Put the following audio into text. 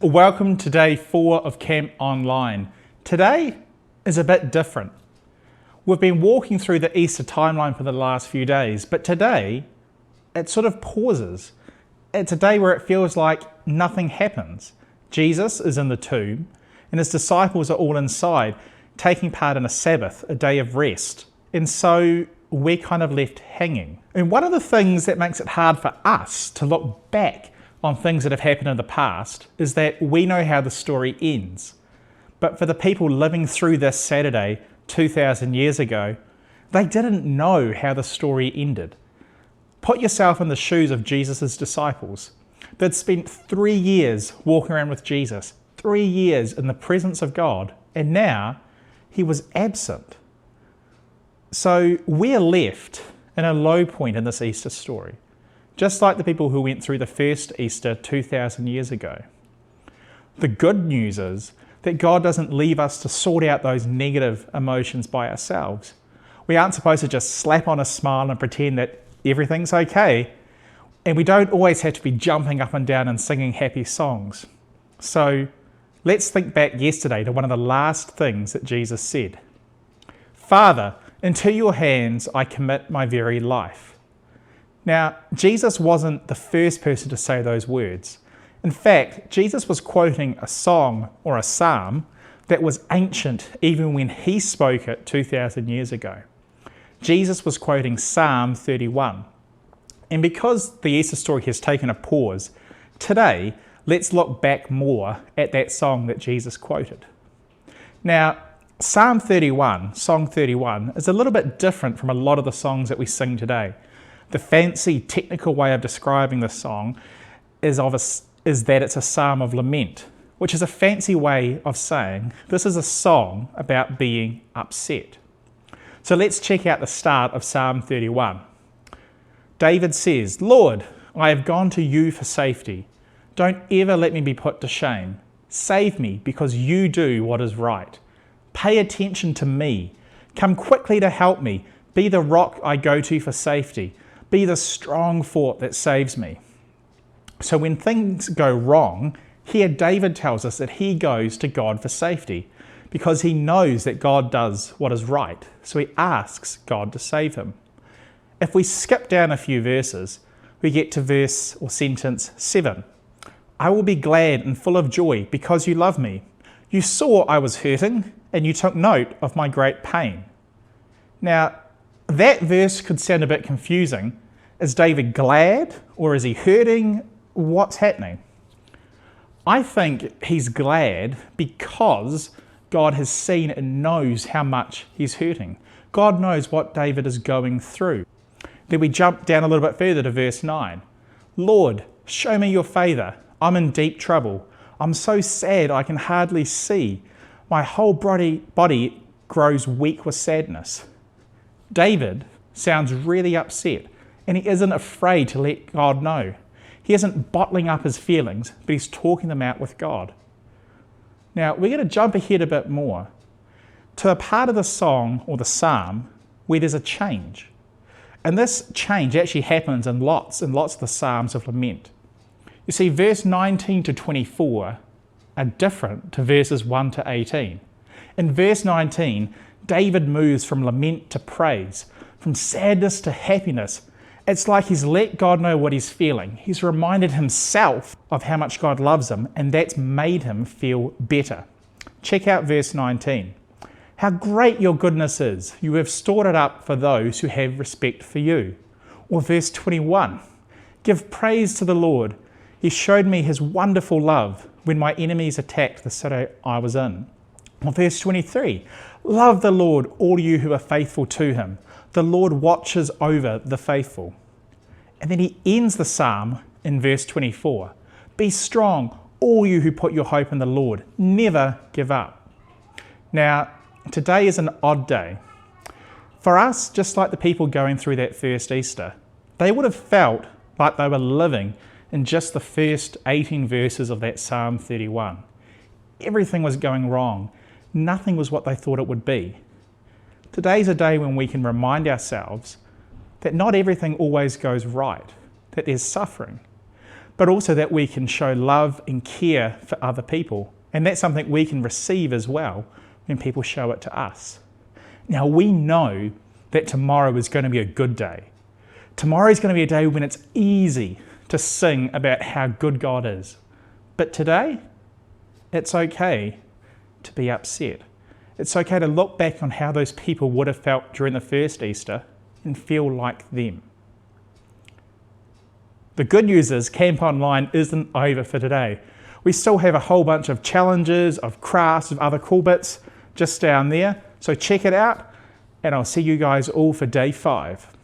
Welcome to day 4 of Camp Online. Today is a bit different. We've been walking through the Easter timeline for the last few days, but today it sort of pauses. It's a day where it feels like nothing happens. Jesus is in the tomb and his disciples are all inside, taking part in a Sabbath, a day of rest. And so we're kind of left hanging. And one of the things that makes it hard for us to look back on things that have happened in the past is that we know how the story ends. But for the people living through this Saturday 2,000 years ago, they didn't know how the story ended. Put yourself in the shoes of Jesus' disciples. They'd spent 3 years walking around with Jesus, 3 years in the presence of God, and now he was absent. So we're left in a low point in this Easter story, just like the people who went through the first Easter 2,000 years ago. The good news is that God doesn't leave us to sort out those negative emotions by ourselves. We aren't supposed to just slap on a smile and pretend that everything's okay, and we don't always have to be jumping up and down and singing happy songs. So let's think back yesterday to one of the last things that Jesus said. "Father, into your hands I commit my very life." Now, Jesus wasn't the first person to say those words. In fact, Jesus was quoting a song or a psalm that was ancient even when he spoke it 2,000 years ago. Jesus was quoting Psalm 31. And because the Easter story has taken a pause, today let's look back more at that song that Jesus quoted. Now, Psalm 31, Song 31, is a little bit different from a lot of the songs that we sing today. The fancy technical way of describing the song is that it's a psalm of lament, which is a fancy way of saying this is a song about being upset. So let's check out the start of Psalm 31. David says, "Lord, I have gone to you for safety. Don't ever let me be put to shame. Save me because you do what is right. Pay attention to me. Come quickly to help me. Be the rock I go to for safety. Be the strong fort that saves me." So when things go wrong, here David tells us that he goes to God for safety because he knows that God does what is right. So he asks God to save him. If we skip down a few verses, we get to verse or sentence 7. "I will be glad and full of joy because you love me. You saw I was hurting and you took note of my great pain." Now, that verse could sound a bit confusing. Is David glad or is he hurting? What's happening? I think he's glad because God has seen and knows how much he's hurting. God knows what David is going through. Then we jump down a little bit further to verse 9. "Lord, show me your favour. I'm in deep trouble. I'm so sad I can hardly see. My whole body grows weak with sadness." David sounds really upset, and he isn't afraid to let God know. He isn't bottling up his feelings, but he's talking them out with God. Now, we're going to jump ahead a bit more to a part of the song or the psalm where there's a change. And this change actually happens in lots and lots of the psalms of lament. You see, verse 19 to 24 are different to verses 1 to 18. In verse 19, David moves from lament to praise, from sadness to happiness. It's like he's let God know what he's feeling. He's reminded himself of how much God loves him, and that's made him feel better. Check out verse 19. "How great your goodness is. You have stored it up for those who have respect for you." Or verse 21. "Give praise to the Lord. He showed me his wonderful love when my enemies attacked the city I was in." Or verse 23. "Love the Lord, all you who are faithful to him. The Lord watches over the faithful." And then he ends the psalm in verse 24. "Be strong, all you who put your hope in the Lord. Never give up." Now, today is an odd day. For us, just like the people going through that first Easter, they would have felt like they were living in just the first 18 verses of that Psalm 31. Everything was going wrong. Nothing was what they thought it would be. Today's a day when we can remind ourselves that not everything always goes right, that there's suffering. but also that we can show love and care for other people. And that's something we can receive as well when people show it to us. Now, we know that tomorrow is going to be a good day. Tomorrow is going to be a day when it's easy to sing about how good God is. But today, it's okay to be upset. It's okay to look back on how those people would have felt during the first Easter and feel like them. The good news is Camp Online isn't over for today. We still have a whole bunch of challenges, of crafts, of other cool bits just down there. So check it out, and I'll see you guys all for day 5.